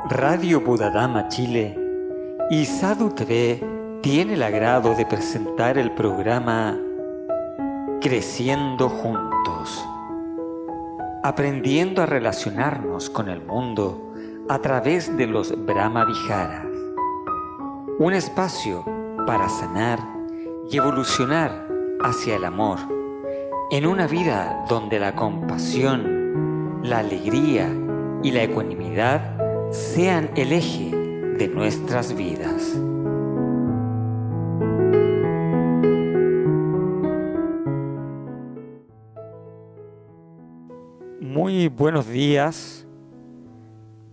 Radio Budadama Chile y Sadhu TV tiene el agrado de presentar el programa Creciendo Juntos, aprendiendo a relacionarnos con el mundo a través de los Brahma Viharas, un espacio para sanar y evolucionar hacia el amor en una vida donde la compasión, la alegría y la ecuanimidad sean el eje de nuestras vidas. Muy buenos días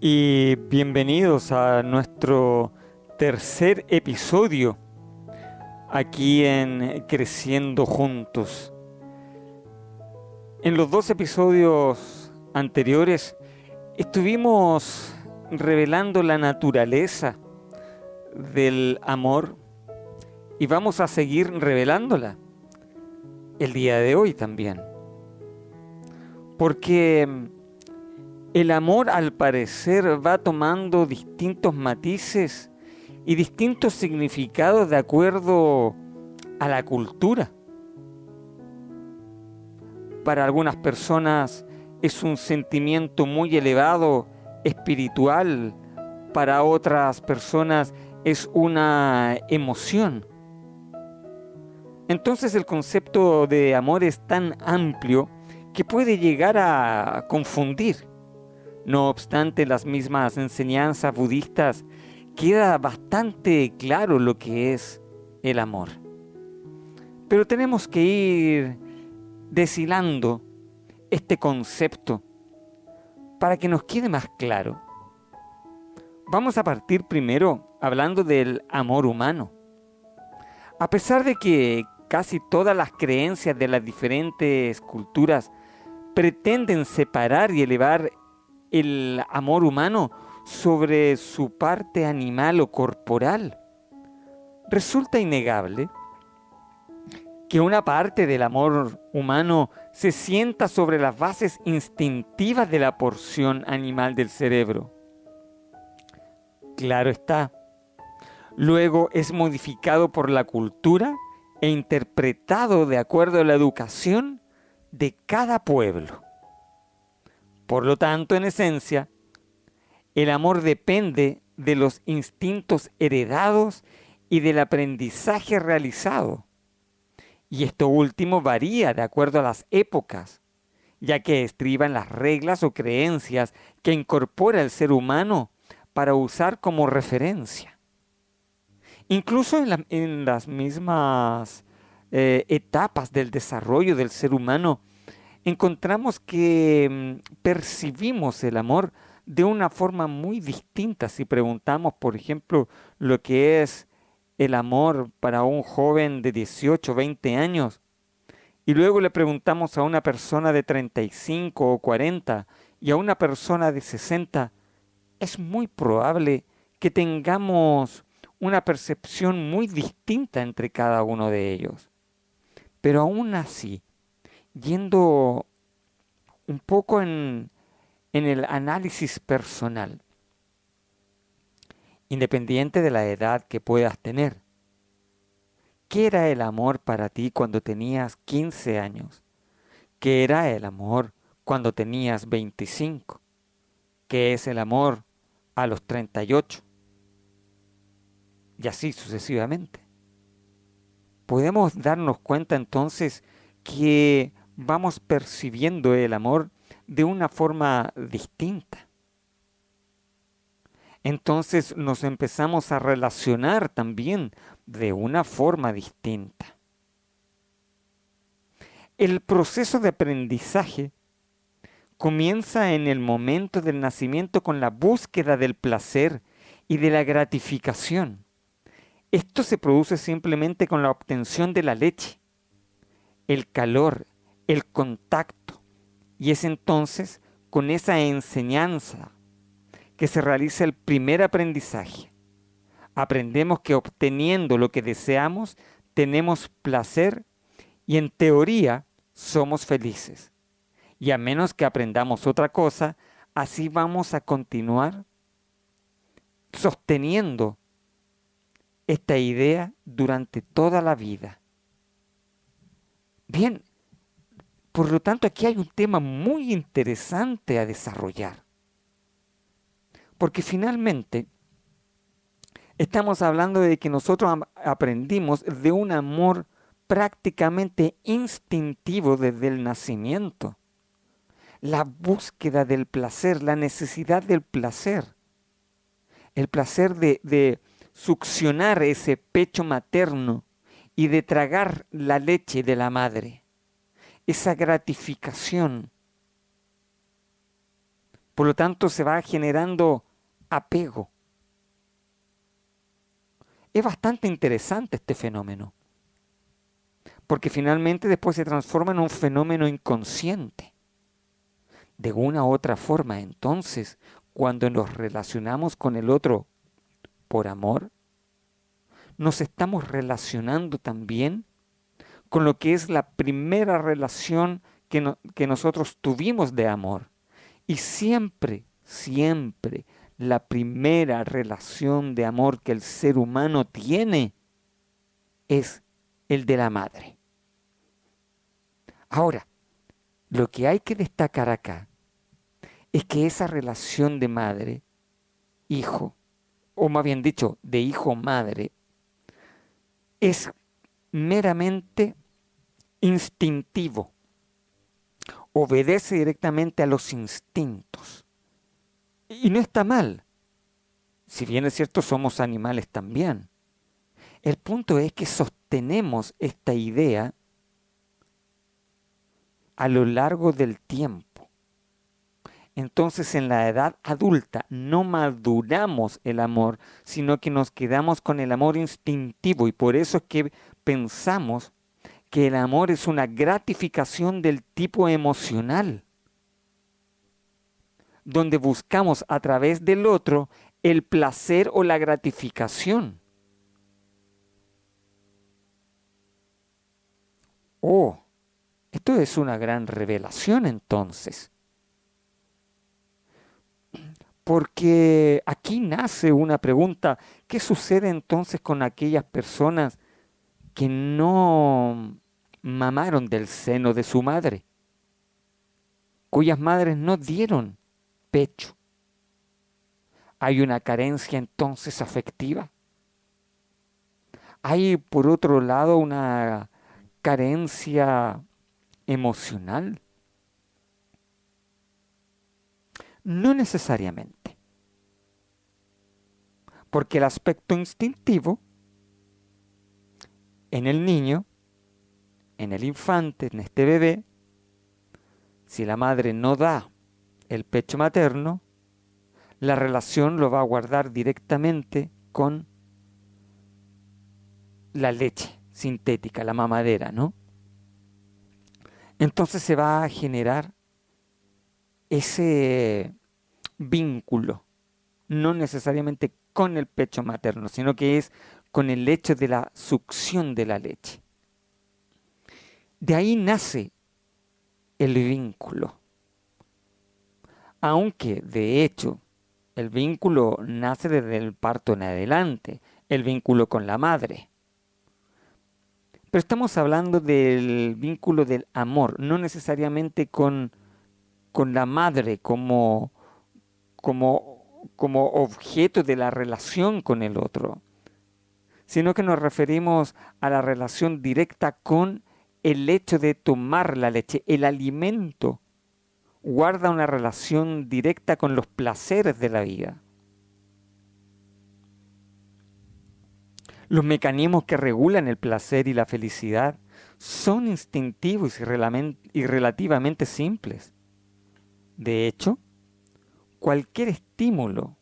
y bienvenidos a nuestro tercer episodio aquí en Creciendo Juntos. En los dos episodios anteriores estuvimos revelando la naturaleza del amor y vamos a seguir revelándola el día de hoy también. Porque el amor al parecer va tomando distintos matices y distintos significados de acuerdo a la cultura. Para algunas personas es un sentimiento muy elevado, espiritual. Para otras personas es una emoción. Entonces el concepto de amor es tan amplio que puede llegar a confundir. No obstante, las mismas enseñanzas budistas queda bastante claro lo que es el amor. Pero tenemos que ir deshilando este concepto para que nos quede más claro. Vamos a partir primero hablando del amor humano. A pesar de que casi todas las creencias de las diferentes culturas pretenden separar y elevar el amor humano sobre su parte animal o corporal, resulta innegable que una parte del amor humano se sienta sobre las bases instintivas de la porción animal del cerebro. Claro está, luego es modificado por la cultura e interpretado de acuerdo a la educación de cada pueblo. Por lo tanto, en esencia, el amor depende de los instintos heredados y del aprendizaje realizado. Y esto último varía de acuerdo a las épocas, ya que estriba en las reglas o creencias que incorpora el ser humano para usar como referencia. Incluso en las mismas etapas del desarrollo del ser humano, encontramos que percibimos el amor de una forma muy distinta. Si preguntamos, por ejemplo, lo que es el amor para un joven de 18 o 20 años, y luego le preguntamos a una persona de 35 o 40 y a una persona de 60, es muy probable que tengamos una percepción muy distinta entre cada uno de ellos. Pero aún así, yendo un poco en el análisis personal, independiente de la edad que puedas tener, ¿qué era el amor para ti cuando tenías 15 años? ¿Qué era el amor cuando tenías 25? ¿Qué es el amor a los 38? Y así sucesivamente. Podemos darnos cuenta entonces que vamos percibiendo el amor de una forma distinta. Entonces nos empezamos a relacionar también de una forma distinta. El proceso de aprendizaje comienza en el momento del nacimiento con la búsqueda del placer y de la gratificación. Esto se produce simplemente con la obtención de la leche, el calor, el contacto, y es entonces con esa enseñanza que se realiza el primer aprendizaje. Aprendemos que obteniendo lo que deseamos, tenemos placer y en teoría somos felices. Y a menos que aprendamos otra cosa, así vamos a continuar sosteniendo esta idea durante toda la vida. Bien, por lo tanto aquí hay un tema muy interesante a desarrollar, porque finalmente estamos hablando de que nosotros aprendimos de un amor prácticamente instintivo desde el nacimiento. La búsqueda del placer, la necesidad del placer. El placer de succionar ese pecho materno y de tragar la leche de la madre. Esa gratificación. Por lo tanto, se va generando apego. Es bastante interesante este fenómeno, porque finalmente después se transforma en un fenómeno inconsciente. De una u otra forma, entonces, cuando nos relacionamos con el otro por amor, nos estamos relacionando también con lo que es la primera relación que nosotros tuvimos de amor. Y siempre, siempre, la primera relación de amor que el ser humano tiene es el de la madre. Ahora, lo que hay que destacar acá es que esa relación de madre-hijo, o más bien dicho, de hijo-madre, es meramente instintivo, obedece directamente a los instintos. Y no está mal, si bien es cierto somos animales también. El punto es que sostenemos esta idea a lo largo del tiempo. Entonces en la edad adulta no maduramos el amor, sino que nos quedamos con el amor instintivo y por eso es que pensamos que el amor es una gratificación del tipo emocional, donde buscamos a través del otro el placer o la gratificación. Oh, esto es una gran revelación entonces. Porque aquí nace una pregunta, ¿qué sucede entonces con aquellas personas que no mamaron del seno de su madre, cuyas madres no dieron pecho? ¿Hay una carencia entonces afectiva? ¿Hay por otro lado una carencia emocional? No necesariamente, porque el aspecto instintivo en el niño, en el infante, en este bebé, si la madre no da el pecho materno, la relación lo va a guardar directamente con la leche sintética, la mamadera, ¿no? Entonces se va a generar ese vínculo, no necesariamente con el pecho materno, sino que es con el hecho de la succión de la leche. De ahí nace el vínculo. Aunque, de hecho, el vínculo nace desde el parto en adelante, el vínculo con la madre. Pero estamos hablando del vínculo del amor, no necesariamente con la madre como objeto de la relación con el otro, sino que nos referimos a la relación directa con el hecho de tomar la leche, el alimento guarda una relación directa con los placeres de la vida. Los mecanismos que regulan el placer y la felicidad son instintivos y relativamente simples. De hecho, cualquier estímulo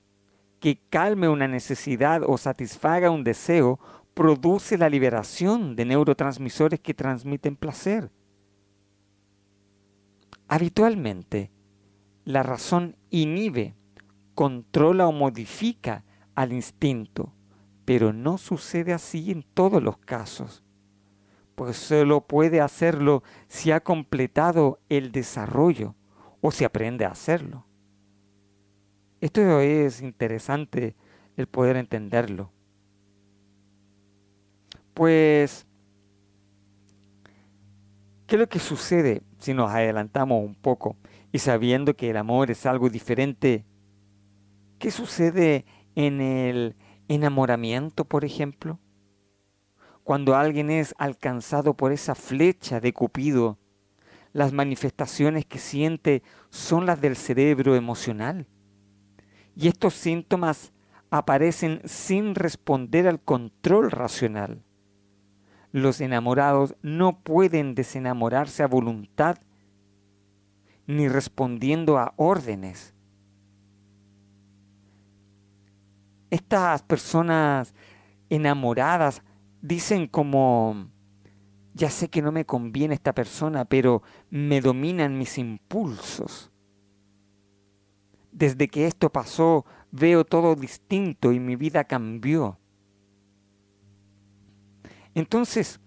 que calme una necesidad o satisfaga un deseo produce la liberación de neurotransmisores que transmiten placer. Habitualmente, la razón inhibe, controla o modifica al instinto, pero no sucede así en todos los casos, pues solo puede hacerlo si ha completado el desarrollo o si aprende a hacerlo. Esto es interesante el poder entenderlo. Pues, ¿qué es lo que sucede si nos adelantamos un poco y sabiendo que el amor es algo diferente? ¿Qué sucede en el enamoramiento, por ejemplo? Cuando alguien es alcanzado por esa flecha de Cupido, las manifestaciones que siente son las del cerebro emocional. Y estos síntomas aparecen sin responder al control racional. Los enamorados no pueden desenamorarse a voluntad ni respondiendo a órdenes. Estas personas enamoradas dicen como, ya sé que no me conviene esta persona, pero me dominan mis impulsos. Desde que esto pasó, veo todo distinto y mi vida cambió. Entonces,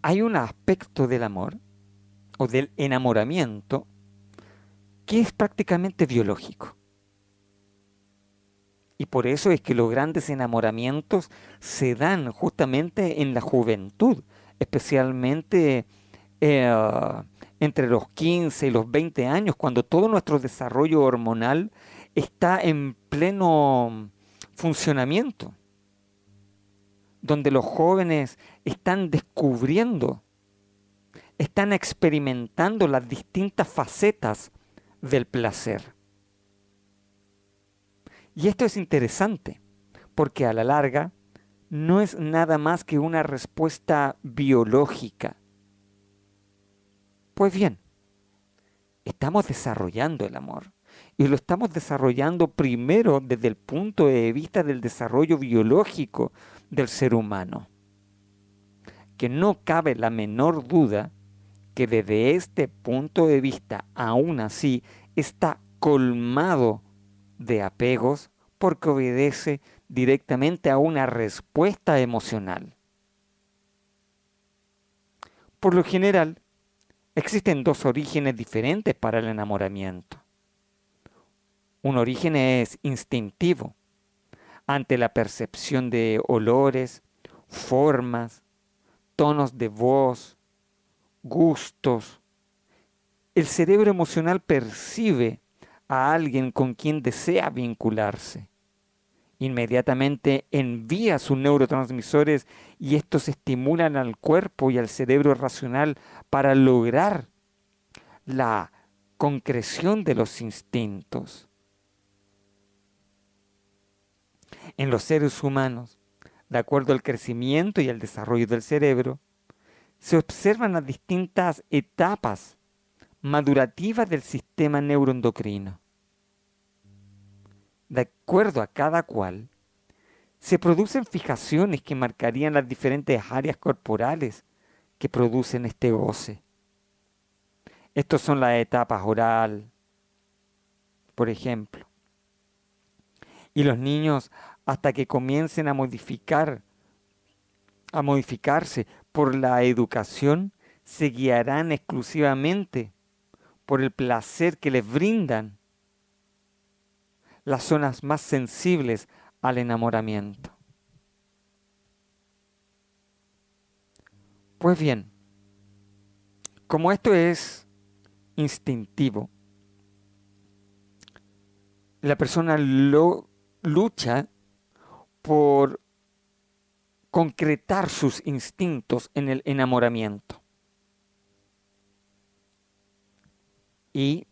hay un aspecto del amor o del enamoramiento que es prácticamente biológico. Y por eso es que los grandes enamoramientos se dan justamente en la juventud, especialmente eh, entre los 15 y los 20 años, cuando todo nuestro desarrollo hormonal está en pleno funcionamiento, donde los jóvenes están descubriendo, están experimentando las distintas facetas del placer. Y esto es interesante, porque a la larga no es nada más que una respuesta biológica. Pues bien, estamos desarrollando el amor. Y lo estamos desarrollando primero desde el punto de vista del desarrollo biológico del ser humano. Que no cabe la menor duda que desde este punto de vista, aún así, está colmado de apegos porque obedece directamente a una respuesta emocional. Por lo general, existen dos orígenes diferentes para el enamoramiento. Un origen es instintivo, ante la percepción de olores, formas, tonos de voz, gustos. El cerebro emocional percibe a alguien con quien desea vincularse. Inmediatamente envía sus neurotransmisores y estos estimulan al cuerpo y al cerebro racional para lograr la concreción de los instintos. En los seres humanos, de acuerdo al crecimiento y al desarrollo del cerebro, se observan las distintas etapas madurativas del sistema neuroendocrino. De acuerdo a cada cual, se producen fijaciones que marcarían las diferentes áreas corporales que producen este goce. Estos son las etapas oral, por ejemplo. Y los niños, hasta que comiencen a modificarse por la educación, se guiarán exclusivamente por el placer que les brindan las zonas más sensibles al enamoramiento. Pues bien, como esto es instintivo, la persona lucha por concretar sus instintos en el enamoramiento. Y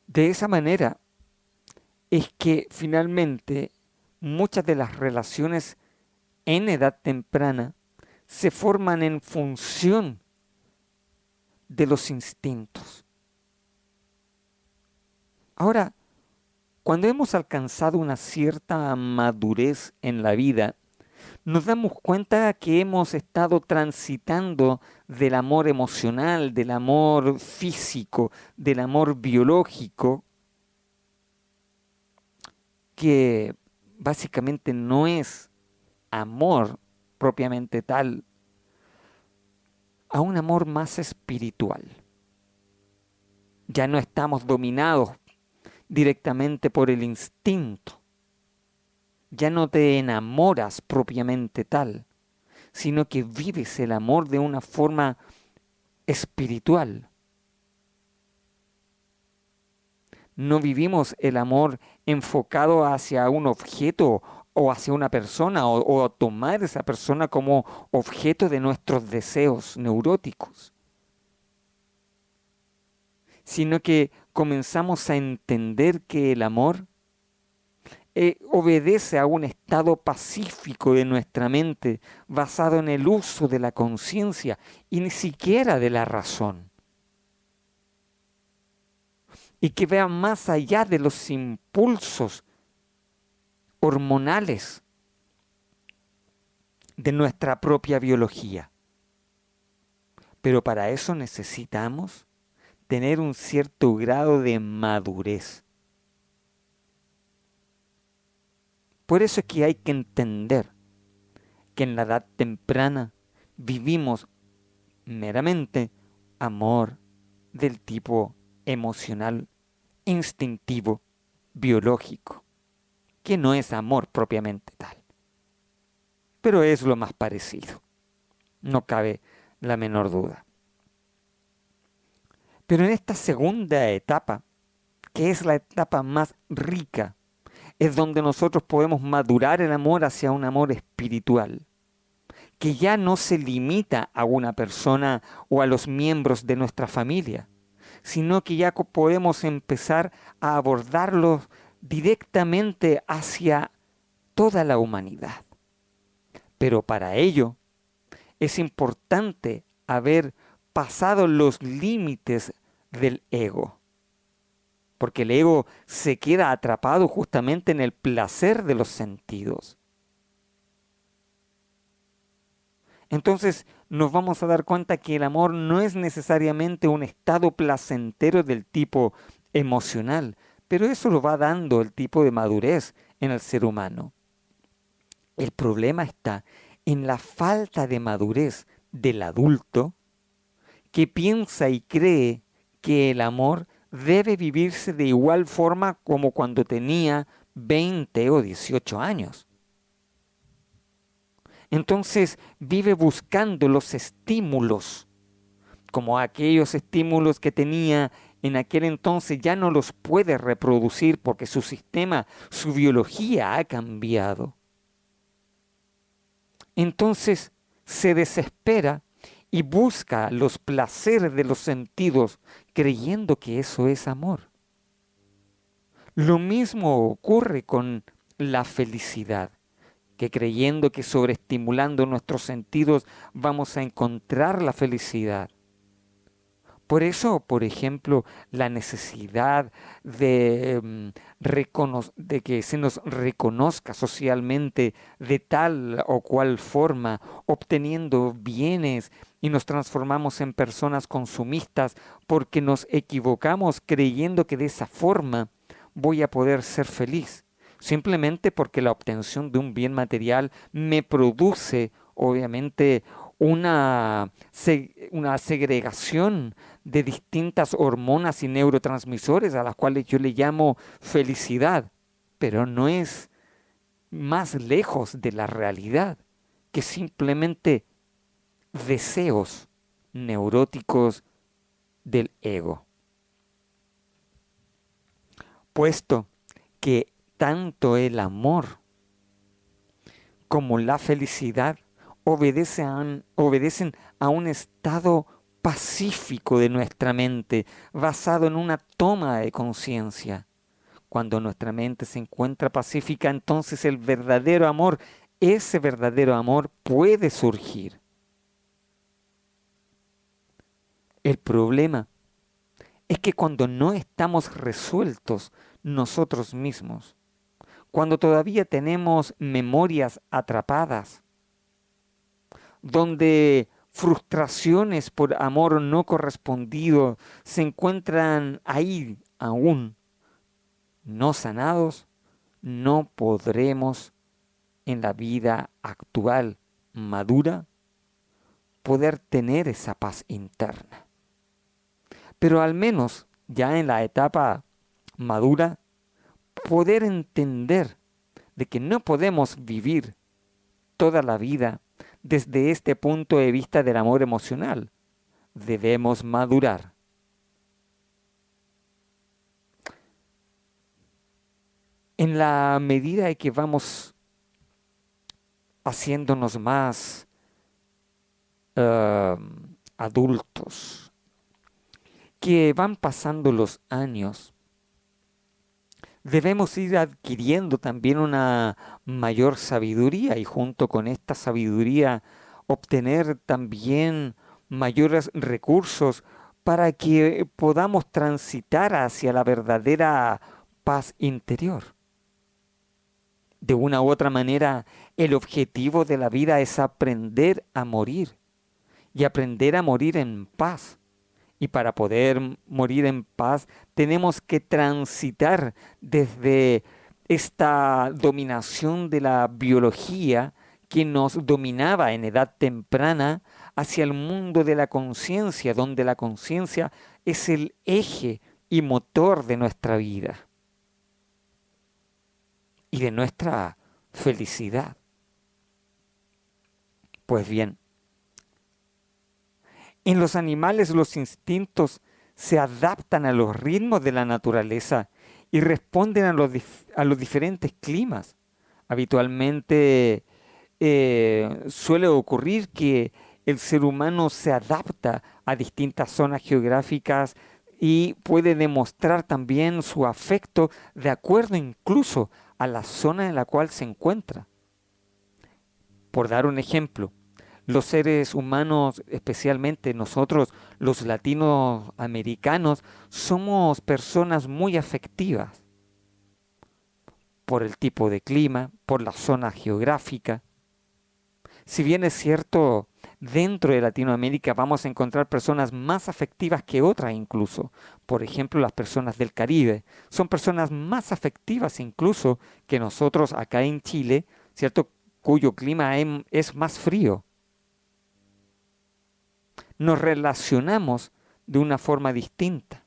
de esa manera es que finalmente muchas de las relaciones en edad temprana se forman en función de los instintos. Ahora, cuando hemos alcanzado una cierta madurez en la vida, nos damos cuenta que hemos estado transitando del amor emocional, del amor físico, del amor biológico, que básicamente no es amor propiamente tal, a un amor más espiritual. Ya no estamos dominados, directamente por el instinto. Ya no te enamoras propiamente tal, sino que vives el amor de una forma espiritual. No vivimos el amor enfocado hacia un objeto o hacia una persona o a tomar esa persona como objeto de nuestros deseos neuróticos, sino que comenzamos a entender que el amor obedece a un estado pacífico de nuestra mente basado en el uso de la conciencia y ni siquiera de la razón, y que vea más allá de los impulsos hormonales de nuestra propia biología. Pero para eso necesitamos tener un cierto grado de madurez. Por eso es que hay que entender que en la edad temprana vivimos meramente amor del tipo emocional, instintivo, biológico, que no es amor propiamente tal, pero es lo más parecido, no cabe la menor duda. Pero en esta segunda etapa, que es la etapa más rica, es donde nosotros podemos madurar el amor hacia un amor espiritual, que ya no se limita a una persona o a los miembros de nuestra familia, sino que ya podemos empezar a abordarlos directamente hacia toda la humanidad. Pero para ello es importante haber pasado los límites del ego, porque el ego se queda atrapado justamente en el placer de los sentidos. Entonces nos vamos a dar cuenta que el amor no es necesariamente un estado placentero del tipo emocional, pero eso lo va dando el tipo de madurez en el ser humano. El problema está en la falta de madurez del adulto que piensa y cree que el amor debe vivirse de igual forma como cuando tenía 20 o 18 años. Entonces vive buscando los estímulos, como aquellos estímulos que tenía en aquel entonces ya no los puede reproducir porque su sistema, su biología ha cambiado. Entonces se desespera y busca los placeres de los sentidos creyendo que eso es amor. Lo mismo ocurre con la felicidad, que creyendo que sobreestimulando nuestros sentidos vamos a encontrar la felicidad. Por eso, por ejemplo, la necesidad de que se nos reconozca socialmente de tal o cual forma, obteniendo bienes y nos transformamos en personas consumistas porque nos equivocamos creyendo que de esa forma voy a poder ser feliz. Simplemente porque la obtención de un bien material me produce, obviamente, una segregación de distintas hormonas y neurotransmisores a las cuales yo le llamo felicidad, pero no es más lejos de la realidad que simplemente deseos neuróticos del ego. Puesto que tanto el amor como la felicidad obedecen a un estado pacífico de nuestra mente, basado en una toma de conciencia. Cuando nuestra mente se encuentra pacífica, entonces el verdadero amor, ese verdadero amor puede surgir. El problema es que cuando no estamos resueltos nosotros mismos, cuando todavía tenemos memorias atrapadas, donde frustraciones por amor no correspondido se encuentran ahí aún no sanados, no podremos en la vida actual madura poder tener esa paz interna. Pero al menos ya en la etapa madura poder entender de que no podemos vivir toda la vida desde este punto de vista del amor emocional. Debemos madurar. En la medida en que vamos haciéndonos más adultos, que van pasando los años, debemos ir adquiriendo también una mayor sabiduría y junto con esta sabiduría obtener también mayores recursos para que podamos transitar hacia la verdadera paz interior. De una u otra manera, el objetivo de la vida es aprender a morir y aprender a morir en paz. Y para poder morir en paz tenemos que transitar desde esta dominación de la biología que nos dominaba en edad temprana hacia el mundo de la conciencia, donde la conciencia es el eje y motor de nuestra vida y de nuestra felicidad. Pues bien, en los animales los instintos se adaptan a los ritmos de la naturaleza y responden a los diferentes climas. Habitualmente suele ocurrir que el ser humano se adapta a distintas zonas geográficas y puede demostrar también su afecto de acuerdo incluso a la zona en la cual se encuentra. Por dar un ejemplo, los seres humanos, especialmente nosotros, los latinoamericanos, somos personas muy afectivas por el tipo de clima, por la zona geográfica. Si bien es cierto, dentro de Latinoamérica vamos a encontrar personas más afectivas que otras incluso. Por ejemplo, las personas del Caribe son personas más afectivas incluso que nosotros acá en Chile, ¿cierto? Cuyo clima es más frío. Nos relacionamos de una forma distinta.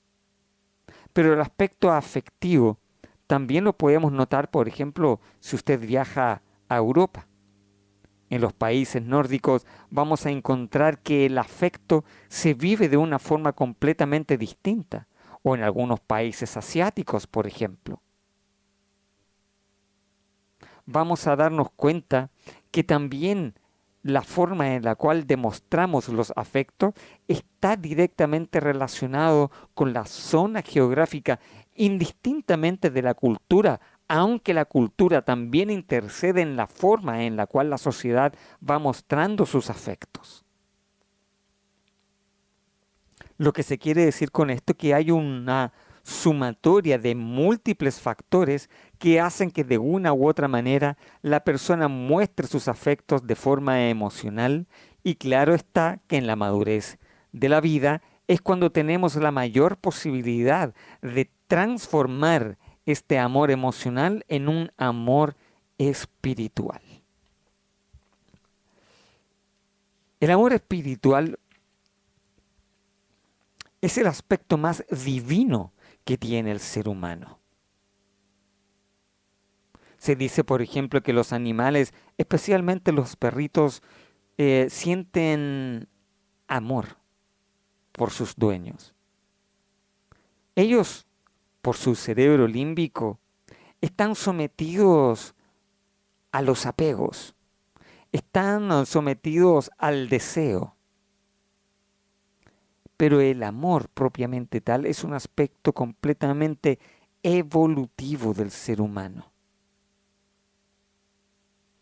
Pero el aspecto afectivo también lo podemos notar, por ejemplo, si usted viaja a Europa. En los países nórdicos vamos a encontrar que el afecto se vive de una forma completamente distinta, o en algunos países asiáticos, por ejemplo. Vamos a darnos cuenta que también la forma en la cual demostramos los afectos está directamente relacionado con la zona geográfica, indistintamente de la cultura, aunque la cultura también intercede en la forma en la cual la sociedad va mostrando sus afectos. Lo que se quiere decir con esto es que hay una sumatoria de múltiples factores que hacen que de una u otra manera la persona muestre sus afectos de forma emocional y claro está que en la madurez de la vida es cuando tenemos la mayor posibilidad de transformar este amor emocional en un amor espiritual. El amor espiritual es el aspecto más divino que tiene el ser humano. Se dice, por ejemplo, que los animales, especialmente los perritos, sienten amor por sus dueños. Ellos, por su cerebro límbico, están sometidos a los apegos, están sometidos al deseo. Pero el amor propiamente tal es un aspecto completamente evolutivo del ser humano.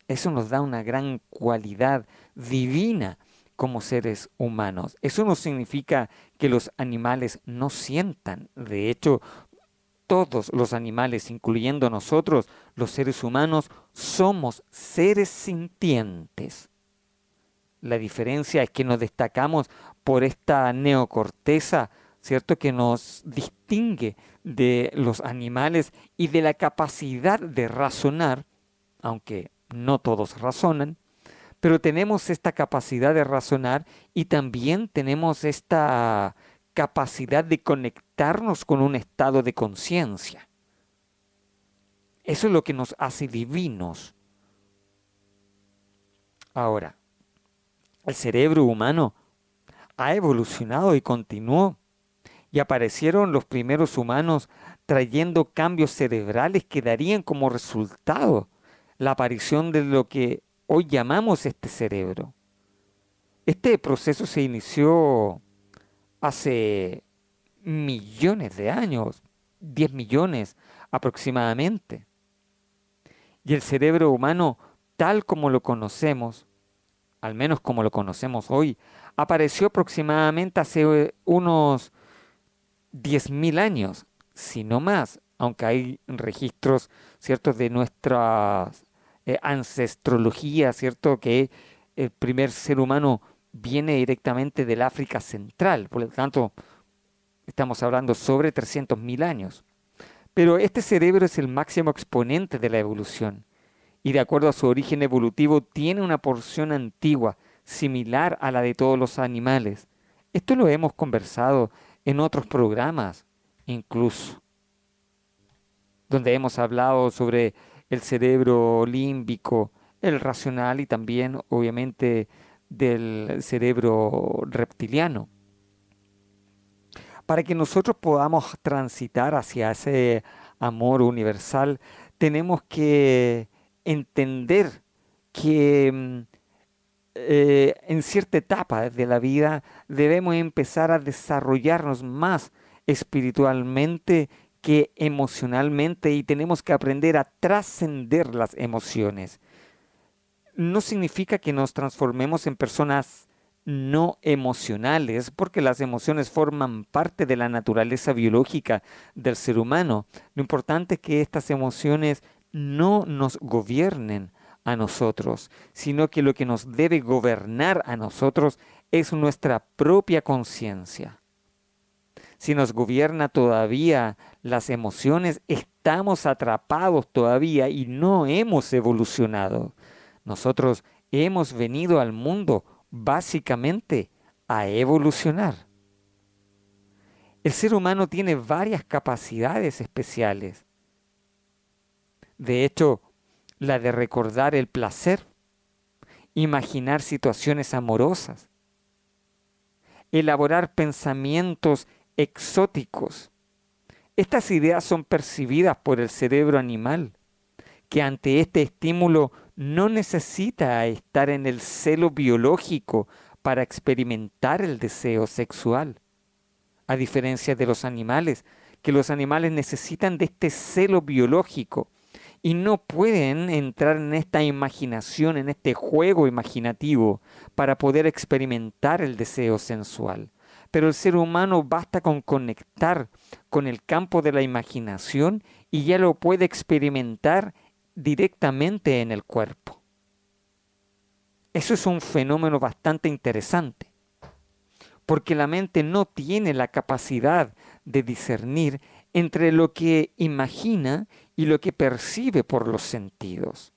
Eso nos da una gran cualidad divina como seres humanos. Eso no significa que los animales no sientan. De hecho, todos los animales, incluyendo nosotros, los seres humanos, somos seres sintientes. La diferencia es que nos destacamos por esta neocorteza, ¿cierto? Que nos distingue de los animales y de la capacidad de razonar, aunque no todos razonan, pero tenemos esta capacidad de razonar y también tenemos esta capacidad de conectarnos con un estado de conciencia. Eso es lo que nos hace divinos. Ahora, el cerebro humano ha evolucionado y continuó. Y aparecieron los primeros humanos trayendo cambios cerebrales que darían como resultado la aparición de lo que hoy llamamos este cerebro. Este proceso se inició hace millones de años, 10 millones aproximadamente. Y el cerebro humano, tal como lo conocemos, al menos como lo conocemos hoy, apareció aproximadamente hace unos 10.000 años, si no más, aunque hay registros, ¿cierto?, de nuestra ancestrología, ¿cierto?, que el primer ser humano viene directamente del África Central, por lo tanto, estamos hablando sobre 300.000 años. Pero este cerebro es el máximo exponente de la evolución y de acuerdo a su origen evolutivo tiene una porción antigua, similar a la de todos los animales. Esto lo hemos conversado en otros programas, incluso, donde hemos hablado sobre el cerebro límbico, el racional y también, obviamente, del cerebro reptiliano. Para que nosotros podamos transitar hacia ese amor universal, tenemos que entender que en cierta etapa de la vida debemos empezar a desarrollarnos más espiritualmente que emocionalmente y tenemos que aprender a trascender las emociones. No significa que nos transformemos en personas no emocionales, porque las emociones forman parte de la naturaleza biológica del ser humano. Lo importante es que estas emociones no nos gobiernen a nosotros, sino que lo que nos debe gobernar a nosotros es nuestra propia conciencia. Si nos gobierna todavía las emociones, estamos atrapados todavía y no hemos evolucionado. Nosotros hemos venido al mundo básicamente a evolucionar. El ser humano tiene varias capacidades especiales. De hecho, la de recordar el placer, imaginar situaciones amorosas, elaborar pensamientos exóticos. Estas ideas son percibidas por el cerebro animal, que ante este estímulo no necesita estar en el celo biológico para experimentar el deseo sexual, a diferencia de los animales, que los animales necesitan de este celo biológico y no pueden entrar en esta imaginación, en este juego imaginativo para poder experimentar el deseo sensual. Pero el ser humano basta con conectar con el campo de la imaginación y ya lo puede experimentar directamente en el cuerpo. Eso es un fenómeno bastante interesante, porque la mente no tiene la capacidad de discernir entre lo que imagina y lo que percibe por los sentidos.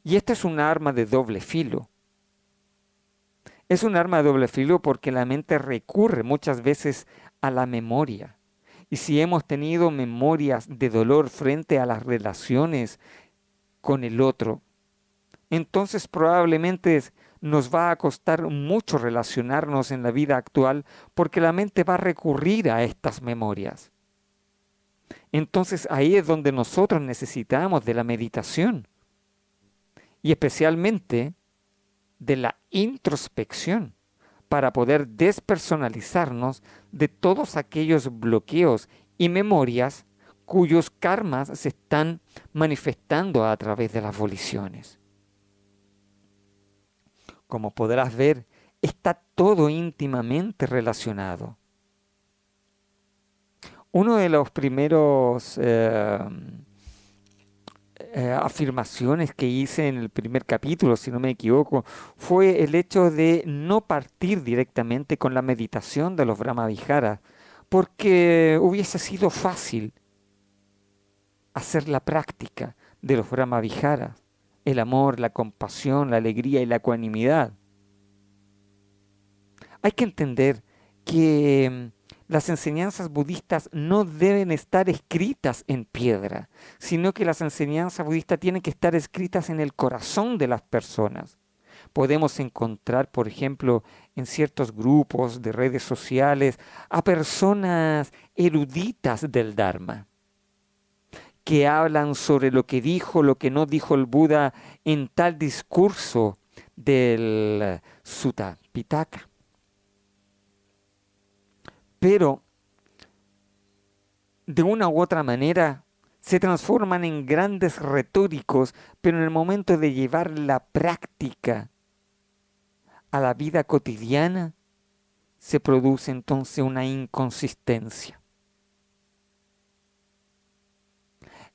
Y esta es un arma de doble filo. Es un arma de doble filo porque la mente recurre muchas veces a la memoria. Y si hemos tenido memorias de dolor frente a las relaciones con el otro, entonces probablemente nos va a costar mucho relacionarnos en la vida actual porque la mente va a recurrir a estas memorias. Entonces ahí es donde nosotros necesitamos de la meditación y especialmente de la introspección para poder despersonalizarnos de todos aquellos bloqueos y memorias cuyos karmas se están manifestando a través de las voliciones. Como podrás ver, está todo íntimamente relacionado. Uno de los primeros afirmaciones que hice en el primer capítulo, si no me equivoco, fue el hecho de no partir directamente con la meditación de los Brahmaviharas, porque hubiese sido fácil hacer la práctica de los Brahmaviharas, el amor, la compasión, la alegría y la ecuanimidad. Hay que entender que Las enseñanzas budistas no deben estar escritas en piedra, sino que las enseñanzas budistas tienen que estar escritas en el corazón de las personas. Podemos encontrar, por ejemplo, en ciertos grupos de redes sociales a personas eruditas del Dharma, que hablan sobre lo que dijo, lo que no dijo el Buda en tal discurso del Sutta Pitaka. Pero de una u otra manera se transforman en grandes retóricos, pero en el momento de llevar la práctica a la vida cotidiana, se produce entonces una inconsistencia.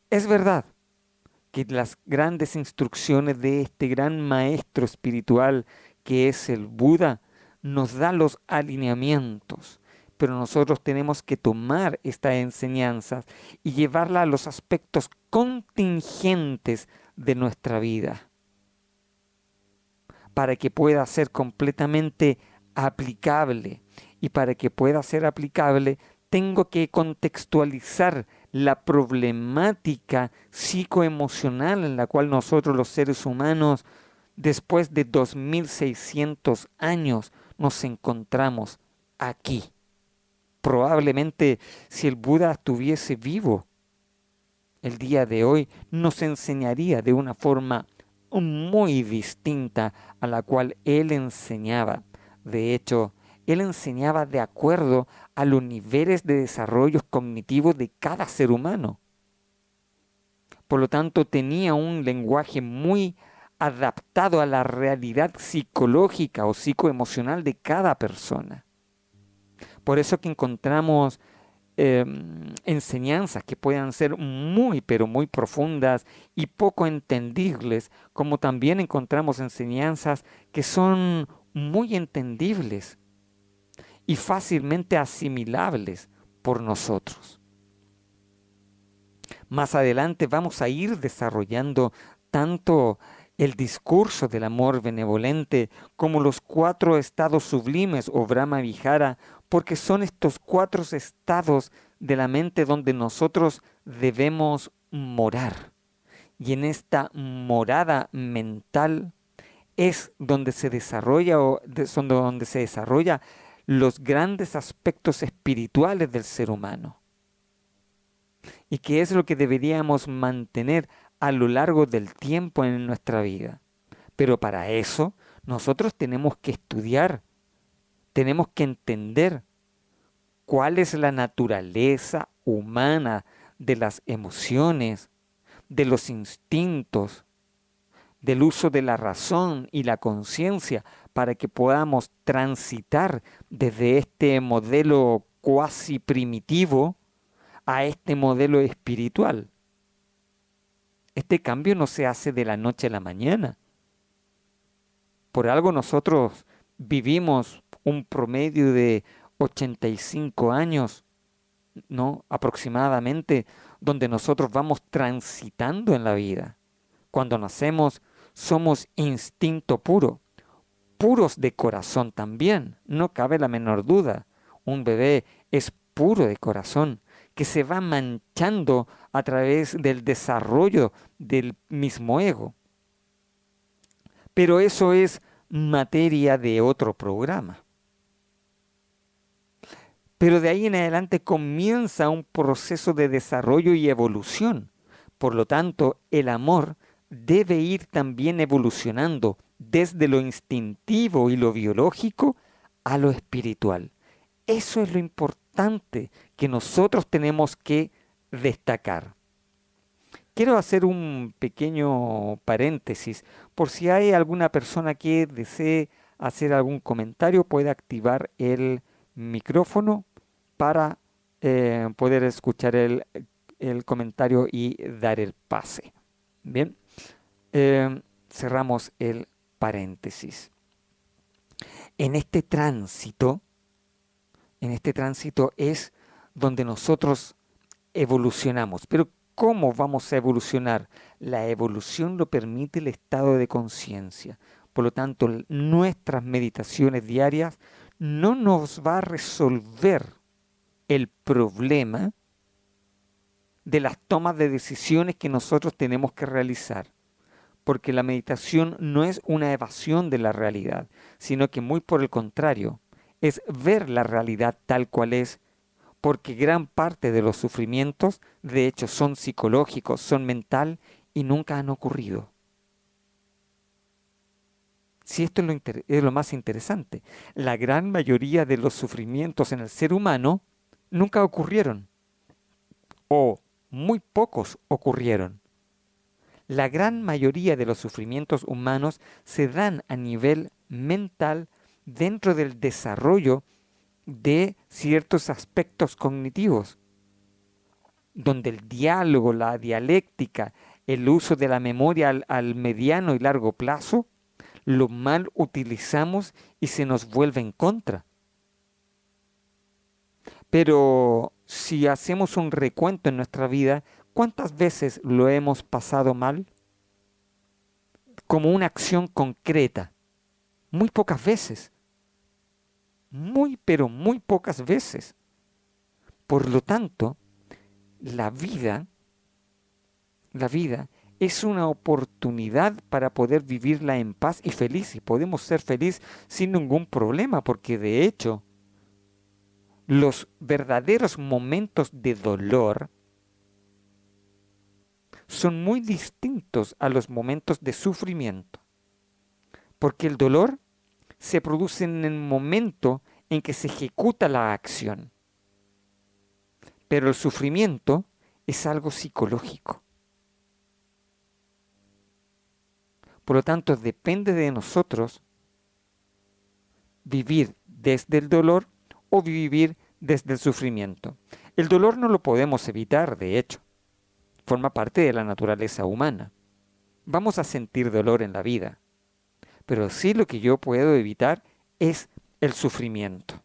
Es verdad que las grandes instrucciones de este gran maestro espiritual que es el Buda nos da los alineamientos, pero nosotros tenemos que tomar estas enseñanzas y llevarla a los aspectos contingentes de nuestra vida, para que pueda ser completamente aplicable. Y para que pueda ser aplicable, tengo que contextualizar la problemática psicoemocional en la cual nosotros los seres humanos, después de 2600 años, nos encontramos aquí. Probablemente si el Buda estuviese vivo el día de hoy, nos enseñaría de una forma muy distinta a la cual él enseñaba. De hecho, él enseñaba de acuerdo a los niveles de desarrollo cognitivo de cada ser humano. Por lo tanto, tenía un lenguaje muy adaptado a la realidad psicológica o psicoemocional de cada persona. Por eso que encontramos enseñanzas que puedan ser muy, pero muy profundas y poco entendibles, como también encontramos enseñanzas que son muy entendibles y fácilmente asimilables por nosotros. Más adelante vamos a ir desarrollando tanto el discurso del amor benevolente como los 4 estados sublimes o Brahma Vihara, porque son estos 4 estados de la mente donde nosotros debemos morar. Y en esta morada mental es donde se desarrolla los grandes aspectos espirituales del ser humano. Y que es lo que deberíamos mantener a lo largo del tiempo en nuestra vida. Pero para eso nosotros tenemos que estudiar, tenemos que entender cuál es la naturaleza humana de las emociones, de los instintos, del uso de la razón y la conciencia, para que podamos transitar desde este modelo cuasi primitivo a este modelo espiritual. Este cambio no se hace de la noche a la mañana. Por algo nosotros vivimos un promedio de 85 años, ¿no? Aproximadamente, donde nosotros vamos transitando en la vida. Cuando nacemos somos instinto puro, puros de corazón también, no cabe la menor duda. Un bebé es puro de corazón, que se va manchando a través del desarrollo del mismo ego. Pero eso es materia de otro programa. Pero de ahí en adelante comienza un proceso de desarrollo y evolución. Por lo tanto, el amor debe ir también evolucionando desde lo instintivo y lo biológico a lo espiritual. Eso es lo importante que nosotros tenemos que destacar. Quiero hacer un pequeño paréntesis. Por si hay alguna persona que desee hacer algún comentario, puede activar el micrófono para poder escuchar el comentario y dar el pase. Bien, cerramos el paréntesis. En este tránsito es donde nosotros evolucionamos. Pero ¿cómo vamos a evolucionar? La evolución lo permite el estado de conciencia. Por lo tanto, nuestras meditaciones diarias no nos va a resolver el problema de las tomas de decisiones que nosotros tenemos que realizar. Porque la meditación no es una evasión de la realidad, sino que muy por el contrario, es ver la realidad tal cual es, porque gran parte de los sufrimientos, de hecho, son psicológicos, son mental y nunca han ocurrido. Si esto es lo más interesante, la gran mayoría de los sufrimientos en el ser humano nunca ocurrieron, o muy pocos ocurrieron. La gran mayoría de los sufrimientos humanos se dan a nivel mental dentro del desarrollo de ciertos aspectos cognitivos, donde el diálogo, la dialéctica, el uso de la memoria al mediano y largo plazo, lo mal utilizamos y se nos vuelve en contra. Pero si hacemos un recuento en nuestra vida, ¿cuántas veces lo hemos pasado mal? Como una acción concreta. Muy pocas veces. Muy, pero muy pocas veces. Por lo tanto, la vida es una oportunidad para poder vivirla en paz y feliz. Y podemos ser felices sin ningún problema, porque de hecho, los verdaderos momentos de dolor son muy distintos a los momentos de sufrimiento. Porque el dolor se produce en el momento en que se ejecuta la acción. Pero el sufrimiento es algo psicológico. Por lo tanto, depende de nosotros vivir desde el dolor o vivir desde el sufrimiento. El dolor no lo podemos evitar, de hecho. Forma parte de la naturaleza humana. Vamos a sentir dolor en la vida. Pero sí lo que yo puedo evitar es el sufrimiento.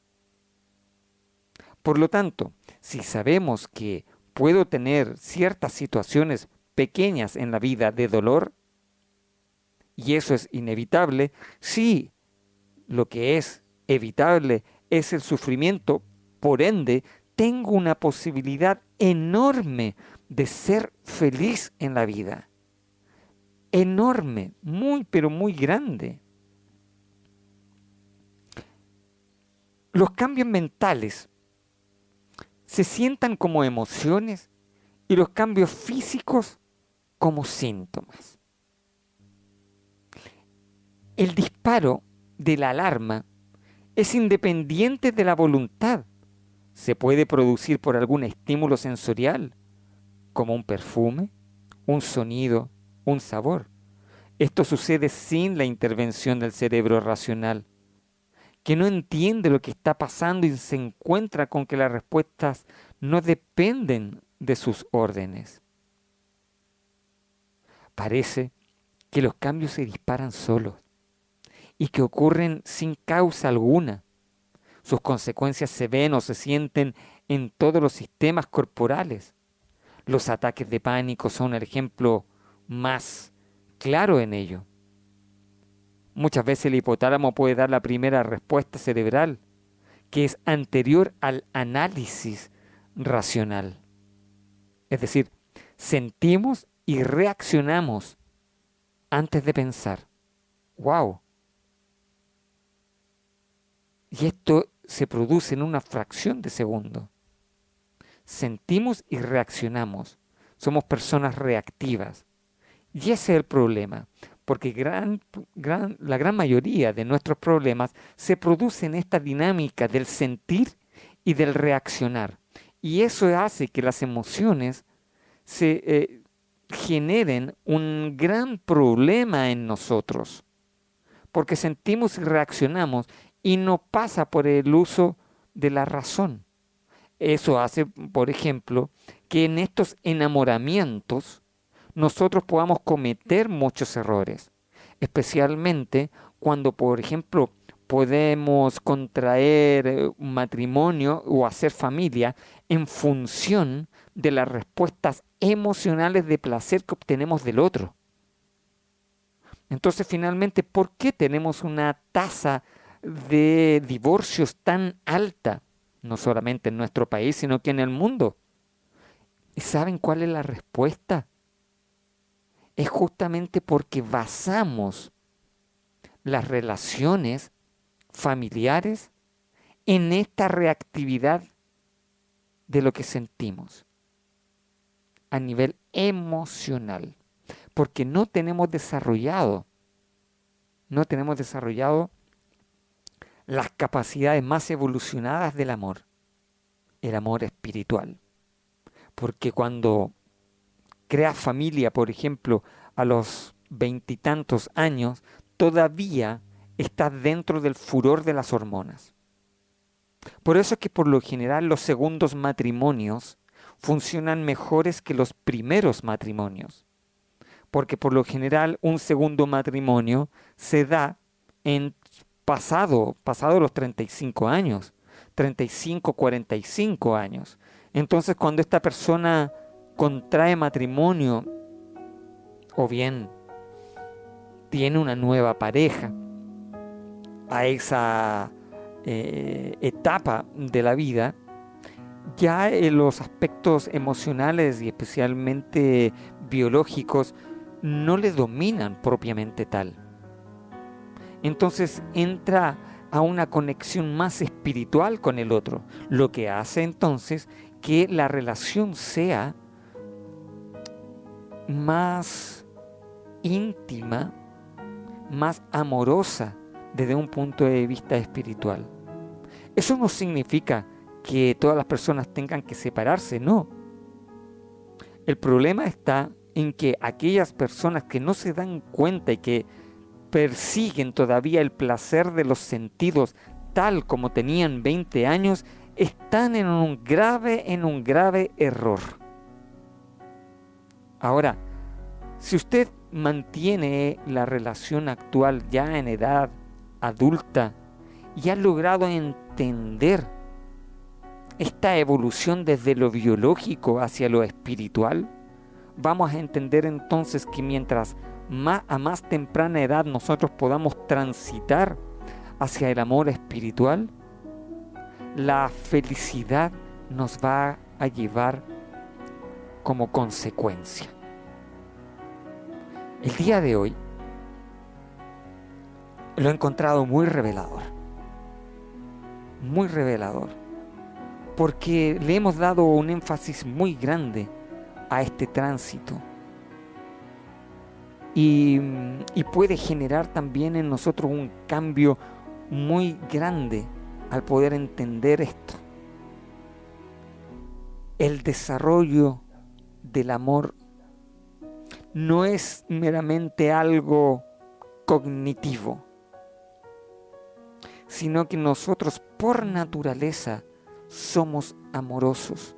Por lo tanto, si sabemos que puedo tener ciertas situaciones pequeñas en la vida de dolor, y eso es inevitable, sí, lo que es evitable es el sufrimiento, por ende, tengo una posibilidad enorme de ser feliz en la vida. Enorme, muy, pero muy grande. Los cambios mentales se sientan como emociones y los cambios físicos como síntomas. El disparo de la alarma es independiente de la voluntad. Se puede producir por algún estímulo sensorial, como un perfume, un sonido, un sabor. Esto sucede sin la intervención del cerebro racional, que no entiende lo que está pasando y se encuentra con que las respuestas no dependen de sus órdenes. Parece que los cambios se disparan solos y que ocurren sin causa alguna. Sus consecuencias se ven o se sienten en todos los sistemas corporales. Los ataques de pánico son el ejemplo más claro en ello. Muchas veces el hipotálamo puede dar la primera respuesta cerebral, que es anterior al análisis racional. Es decir, sentimos y reaccionamos antes de pensar. ¡Wow! Y esto se produce en una fracción de segundo. Sentimos y reaccionamos. Somos personas reactivas. Y ese es el problema, porque la gran mayoría de nuestros problemas se produce en esta dinámica del sentir y del reaccionar. Y eso hace que las emociones se generen un gran problema en nosotros, porque sentimos y reaccionamos y no pasa por el uso de la razón. Eso hace, por ejemplo, que en estos enamoramientos nosotros podamos cometer muchos errores, especialmente cuando, por ejemplo, podemos contraer un matrimonio o hacer familia en función de las respuestas emocionales de placer que obtenemos del otro. Entonces, finalmente, ¿por qué tenemos una tasa de divorcios tan alta? no solamente en nuestro país, sino que en el mundo. ¿Y saben cuál es la respuesta? Es justamente porque basamos las relaciones familiares en esta reactividad de lo que sentimos a nivel emocional, porque no tenemos desarrollado las capacidades más evolucionadas del amor, el amor espiritual. Porque cuando creas familia, por ejemplo, a los 20 y tantos años, todavía estás dentro del furor de las hormonas. Por eso es que por lo general los segundos matrimonios funcionan mejores que los primeros matrimonios. Porque por lo general un segundo matrimonio se da en pasado los 35 años, 35, 45 años. Entonces cuando esta persona contrae matrimonio o bien tiene una nueva pareja a esa etapa de la vida, ya los aspectos emocionales y especialmente biológicos no le dominan propiamente tal. Entonces entra a una conexión más espiritual con el otro, lo que hace entonces que la relación sea más íntima, más amorosa desde un punto de vista espiritual. Eso no significa que todas las personas tengan que separarse, no. El problema está en que aquellas personas que no se dan cuenta y que persiguen todavía el placer de los sentidos tal como tenían 20 años, están en un grave error. Ahora, si usted mantiene la relación actual ya en edad adulta y ha logrado entender esta evolución desde lo biológico hacia lo espiritual, vamos a entender entonces que mientras a más temprana edad nosotros podamos transitar hacia el amor espiritual, la felicidad nos va a llevar como consecuencia. El día de hoy lo he encontrado muy revelador, porque le hemos dado un énfasis muy grande a este tránsito y puede generar también en nosotros un cambio muy grande al poder entender esto. El desarrollo del amor no es meramente algo cognitivo, sino que nosotros por naturaleza somos amorosos.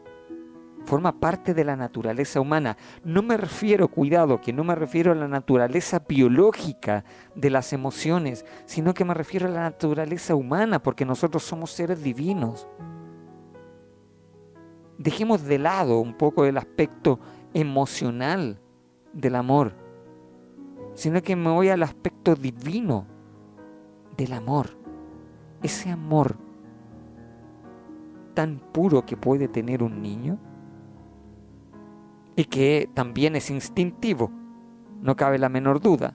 Forma parte de la naturaleza humana. No me refiero a la naturaleza biológica de las emociones, sino que me refiero a la naturaleza humana, porque nosotros somos seres divinos. Dejemos de lado un poco el aspecto emocional del amor, sino que me voy al aspecto divino del amor. Ese amor tan puro que puede tener un niño y que también es instintivo, no cabe la menor duda.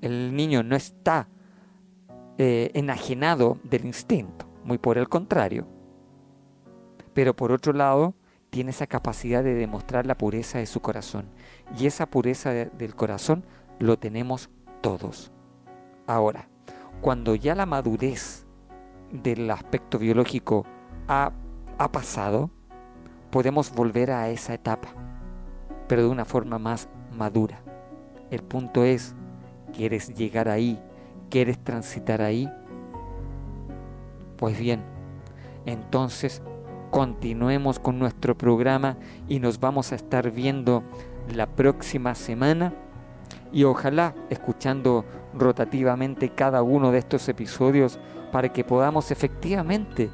El niño no está enajenado del instinto, muy por el contrario. Pero por otro lado, tiene esa capacidad de demostrar la pureza de su corazón. Y esa pureza del corazón lo tenemos todos. Ahora, cuando ya la madurez del aspecto biológico ha pasado, podemos volver a esa etapa, pero de una forma más madura. El punto es, ¿quieres llegar ahí? ¿Quieres transitar ahí? Pues bien, entonces continuemos con nuestro programa y nos vamos a estar viendo la próxima semana y ojalá escuchando rotativamente cada uno de estos episodios para que podamos efectivamente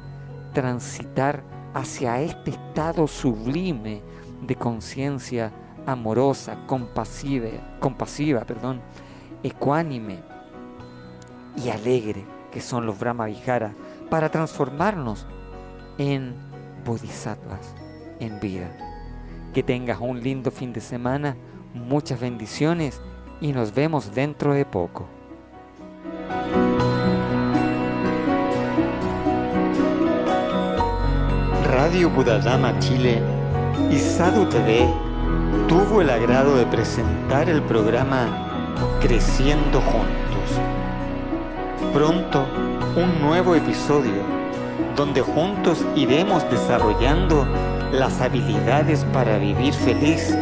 transitar hacia este estado sublime de conciencia amorosa, compasiva, ecuánime y alegre que son los Brahma Viharas, para transformarnos en Bodhisattvas en vida. Que tengas un lindo fin de semana, muchas bendiciones y nos vemos dentro de poco. Radio Buddhadhamma Chile y Sadhu TV tuvo el agrado de presentar el programa Creciendo Juntos. Pronto un nuevo episodio donde juntos iremos desarrollando las habilidades para vivir feliz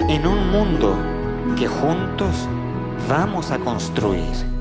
en un mundo que juntos vamos a construir.